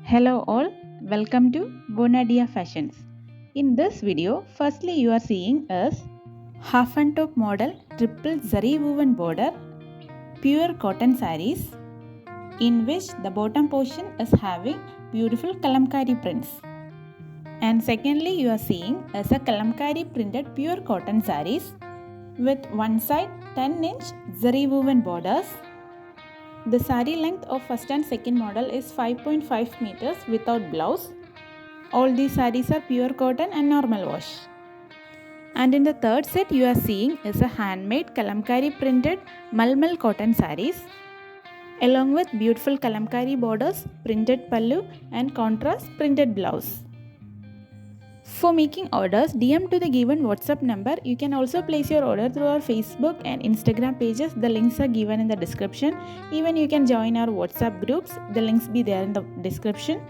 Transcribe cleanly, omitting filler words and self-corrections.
Hello all, welcome to bonadeafashions. In this video, firstly you are seeing is half and top model triple zari woven border pure cotton sarees in which the bottom portion is having beautiful Kalamkari prints. And secondly you are seeing is a Kalamkari printed pure cotton sarees with one side 10-inch zari woven borders. The saree length of first and second model is 5.5 meters without blouse. All these sarees are pure cotton and normal wash. And in the third set you are seeing is a handmade Kalamkari printed MULL cotton sarees along with beautiful Kalamkari borders, printed pallu and contrast printed blouse. For making orders, DM to the given WhatsApp number. You can also place your order through our Facebook and Instagram pages. The links are given in the description. Even you can join our WhatsApp groups. The links be there in the description.